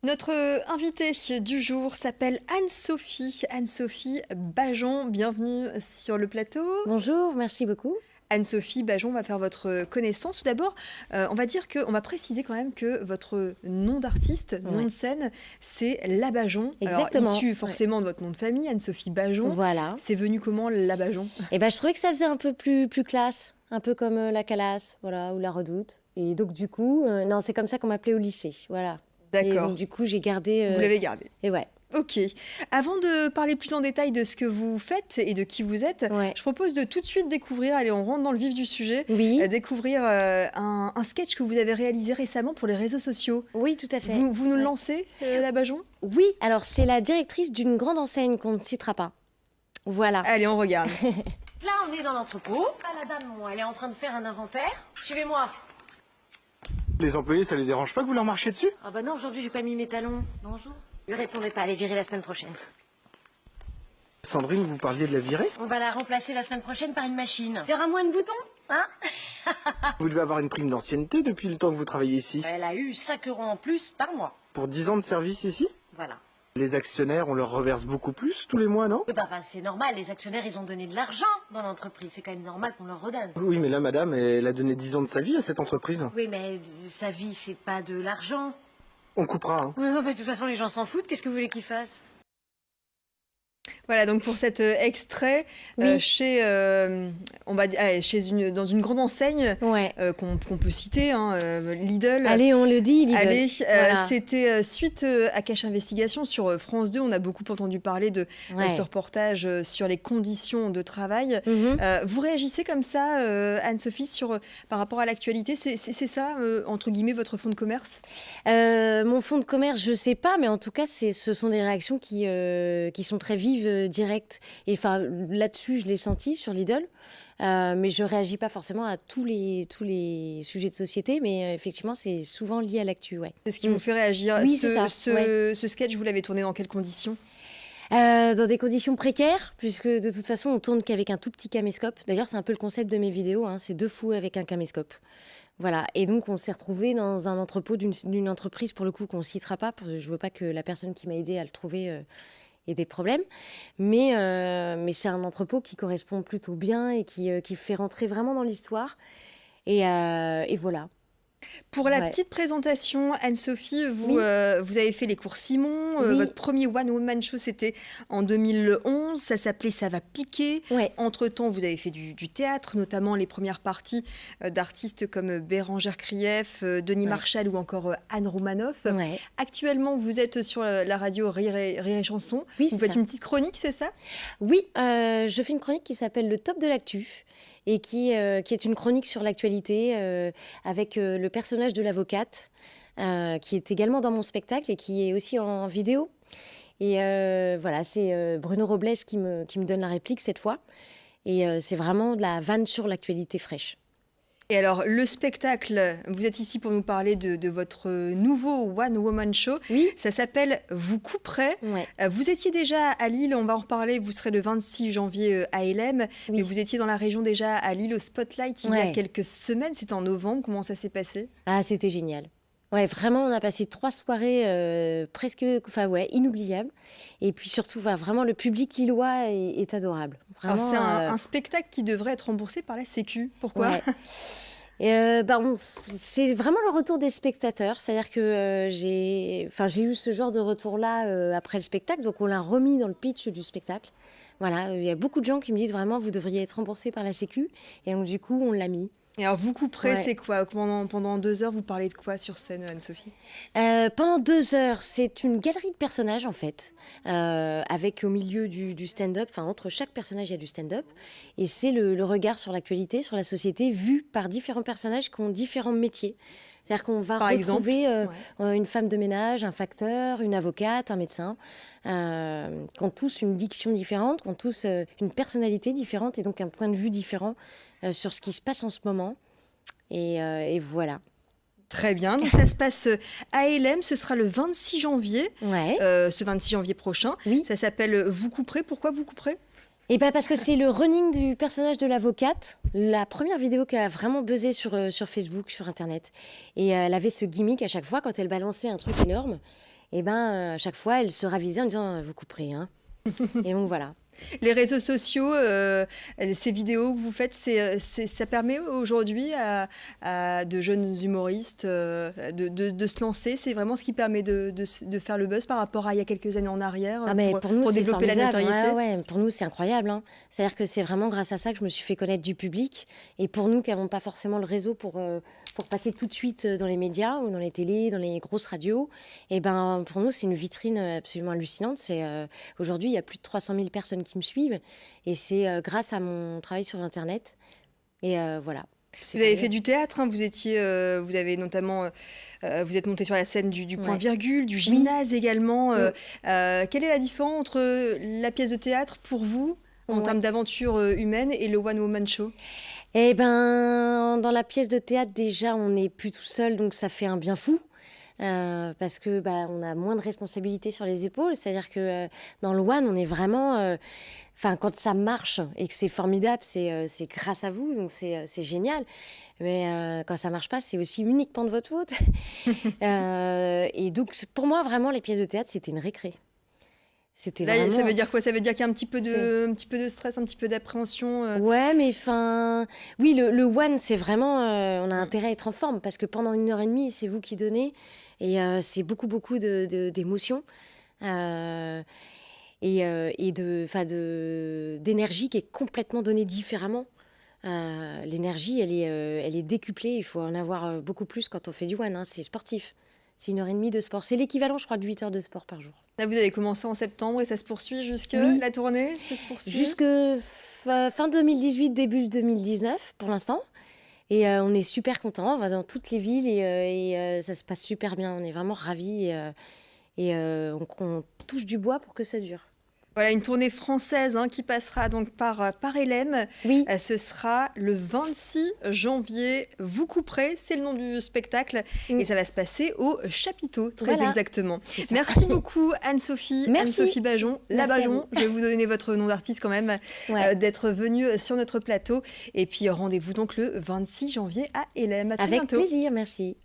Notre invitée du jour s'appelle Anne-Sophie. Anne-Sophie Bajon, bienvenue sur le plateau. Bonjour, merci beaucoup. Anne-Sophie Bajon va faire votre connaissance. Tout d'abord, on va préciser quand même que votre nom d'artiste, nom de scène, c'est La Bajon. Exactement. Alors, issu forcément de votre nom de famille, Anne-Sophie Bajon. Voilà. C'est venu comment, La Bajon? Et ben, je trouvais que ça faisait un peu plus classe, un peu comme la Calasse, voilà, ou la Redoute. Et donc, du coup, non, c'est comme ça qu'on m'appelait au lycée, voilà. D'accord. Et donc, du coup, j'ai gardé... Vous l'avez gardé. Et ouais. Ok. Avant de parler plus en détail de ce que vous faites et de qui vous êtes, je propose de tout de suite découvrir, allez, on rentre dans le vif du sujet, découvrir un sketch que vous avez réalisé récemment pour les réseaux sociaux. Oui, tout à fait. Vous nous le lancez, La Bajon? Oui, alors c'est la directrice d'une grande enseigne qu'on ne citera pas. Voilà. Allez, on regarde. Là, on est dans l'entrepôt. La dame, elle est en train de faire un inventaire. Suivez-moi. Les employés, ça les dérange pas que vous leur marchiez dessus? Ah bah non, aujourd'hui, j'ai pas mis mes talons. Bonjour. Ne répondez pas, elle est virée la semaine prochaine. Sandrine, vous parliez de la virer? On va la remplacer la semaine prochaine par une machine. Il y aura moins de boutons, hein? Vous devez avoir une prime d'ancienneté depuis le temps que vous travaillez ici. Elle a eu 5 € en plus par mois. Pour 10 ans de service ici? Voilà. Les actionnaires, on leur reverse beaucoup plus tous les mois, non? Oui, bah, c'est normal, les actionnaires, ils ont donné de l'argent dans l'entreprise. C'est quand même normal qu'on leur redonne. Oui, mais là, madame, elle a donné 10 ans de sa vie à cette entreprise. Oui, mais sa vie, c'est pas de l'argent. On coupera, hein. Non, mais de toute façon, les gens s'en foutent. Qu'est-ce que vous voulez qu'ils fassent? Voilà, donc pour cet extrait, chez, dans une grande enseigne qu'on peut citer, hein, Lidl. Allez, on le dit, Lidl. Allez, c'était suite à Cache Investigation sur France 2. On a beaucoup entendu parler de ce reportage sur les conditions de travail. Vous réagissez comme ça, Anne-Sophie, par rapport à l'actualité? C'est ça, entre guillemets, votre fonds de commerce? Mon fonds de commerce, je ne sais pas, mais en tout cas, ce sont des réactions qui sont très vives, directes. Et enfin, là-dessus, je l'ai senti sur Lidl. Mais je ne réagis pas forcément à tous les sujets de société, mais effectivement, c'est souvent lié à l'actu. Ouais. C'est ce qui vous fait réagir. Oui, c'est ça. Ce sketch, vous l'avez tourné dans quelles conditions? Dans des conditions précaires, puisque de toute façon, on tourne qu'avec un tout petit caméscope. D'ailleurs, c'est un peu le concept de mes vidéos, hein, c'est 2 fous avec un caméscope. Voilà, et donc on s'est retrouvés dans un entrepôt d'une entreprise, pour le coup, qu'on ne citera pas, parce que je ne veux pas que la personne qui m'a aidée à le trouver ait des problèmes. Mais c'est un entrepôt qui correspond plutôt bien et qui fait rentrer vraiment dans l'histoire. Et voilà. Pour la petite présentation, Anne-Sophie, vous avez fait les cours Simon. Votre premier One Woman Show, c'était en 2011. Ça s'appelait Ça va piquer. Entre-temps, vous avez fait du théâtre, notamment les premières parties d'artistes comme Bérangère Krief, Denis Marchal ou encore Anne Romanoff. Actuellement, vous êtes sur la radio Rire et Chanson. Vous faites une petite chronique, c'est ça? Oui, je fais une chronique qui s'appelle Le Top de l'actu, et qui est une chronique sur l'actualité avec le personnage de l'avocate qui est également dans mon spectacle et qui est aussi en vidéo. Et voilà, c'est Bruno Robles qui me donne la réplique cette fois. Et c'est vraiment de la vanne sur l'actualité fraîche. Et alors, le spectacle, vous êtes ici pour nous parler de votre nouveau One Woman Show. Ça s'appelle Vous couperez. Vous étiez déjà à Lille, on va en reparler, vous serez le 26 janvier à LM. Mais vous étiez dans la région déjà à Lille au Spotlight il y a quelques semaines, c'était en novembre. Comment ça s'est passé? Ah, c'était génial. Ouais, vraiment, on a passé 3 soirées inoubliables. Et puis surtout, vraiment, le public lillois est adorable. Vraiment, c'est un spectacle qui devrait être remboursé par la Sécu. Pourquoi? C'est vraiment le retour des spectateurs. C'est-à-dire que j'ai eu ce genre de retour-là après le spectacle. Donc, on l'a remis dans le pitch du spectacle. Voilà, il y a beaucoup de gens qui me disent vraiment, vous devriez être remboursé par la Sécu. Et donc, du coup, on l'a mis. Et alors, vous couperez, c'est quoi? Pendant 2 heures, vous parlez de quoi sur scène, Anne-Sophie? Pendant 2 heures, c'est une galerie de personnages, en fait, avec au milieu du stand-up, entre chaque personnage, il y a du stand-up. Et c'est le regard sur l'actualité, sur la société, vu par différents personnages qui ont différents métiers. C'est-à-dire qu'on va retrouver une femme de ménage, un facteur, une avocate, un médecin, qui ont tous une diction différente, qui ont tous une personnalité différente et donc un point de vue différent sur ce qui se passe en ce moment. Et voilà. Très bien, donc ça se passe à LM, ce sera le 26 janvier, ce 26 janvier prochain. Ça s'appelle Vous couperez. Pourquoi Vous couperez? Et bah parce que c'est le running du personnage de l'avocate, la première vidéo qu'elle a vraiment buzzé sur Facebook, sur Internet. Et elle avait ce gimmick à chaque fois, quand elle balançait un truc énorme, et ben à chaque fois, elle se ravisait en disant « vous couperez, hein ». Et donc voilà. Les réseaux sociaux, ces vidéos que vous faites, ça permet aujourd'hui à de jeunes humoristes de se lancer. C'est vraiment ce qui permet de faire le buzz par rapport à il y a quelques années en arrière pour développer la notoriété. Ouais, pour nous, c'est incroyable. Hein. C'est-à-dire que c'est vraiment grâce à ça que je me suis fait connaître du public. Et pour nous qui n'avons pas forcément le réseau pour passer tout de suite dans les médias ou dans les télés, dans les grosses radios, et ben, pour nous, c'est une vitrine absolument hallucinante. Aujourd'hui, il y a plus de 300 000 personnes qui me suivent. Et c'est grâce à mon travail sur Internet. Et voilà. Vous avez fait du théâtre, hein, vous avez notamment, vous êtes monté sur la scène du point virgule, du gymnase également. Quelle est la différence entre la pièce de théâtre pour vous, en termes d'aventure humaine, et le One Woman Show? Eh ben, dans la pièce de théâtre, déjà, on n'est plus tout seul, donc ça fait un bien fou. Parce que on a moins de responsabilités sur les épaules. C'est-à-dire que dans le One, on est vraiment... quand ça marche et que c'est formidable, c'est grâce à vous, donc c'est génial. Mais quand ça marche pas, c'est aussi uniquement de votre faute. Et donc, pour moi, vraiment, les pièces de théâtre, c'était une récré. Là, ça veut dire quoi? Ça veut dire qu'il y a un petit peu de stress, un petit peu d'appréhension. Ouais, mais oui, le One, c'est vraiment, on a intérêt à être en forme parce que pendant 1h30, c'est vous qui donnez et c'est beaucoup d'émotions et d'énergie qui est complètement donnée différemment. L'énergie, elle est décuplée. Il faut en avoir beaucoup plus quand on fait du One. Hein, c'est sportif. C'est 1h30 de sport. C'est l'équivalent, je crois, de 8 heures de sport par jour. Là, vous avez commencé en septembre et ça se poursuit jusque la tournée, ça se poursuit jusque fin 2018, début 2019 pour l'instant. Et on est super contents. On va dans toutes les villes et ça se passe super bien. On est vraiment ravis et on touche du bois pour que ça dure. Voilà, une tournée française qui passera donc par LM. Oui. Ce sera le 26 janvier. Vous couperez, c'est le nom du spectacle. Oui. Et ça va se passer au Chapiteau, très exactement. Merci beaucoup Anne-Sophie. Anne-Sophie Bajon. La Bajon, je vais vous donner votre nom d'artiste quand même, d'être venue sur notre plateau. Et puis rendez-vous donc le 26 janvier à LM. À très bientôt. Avec plaisir, merci.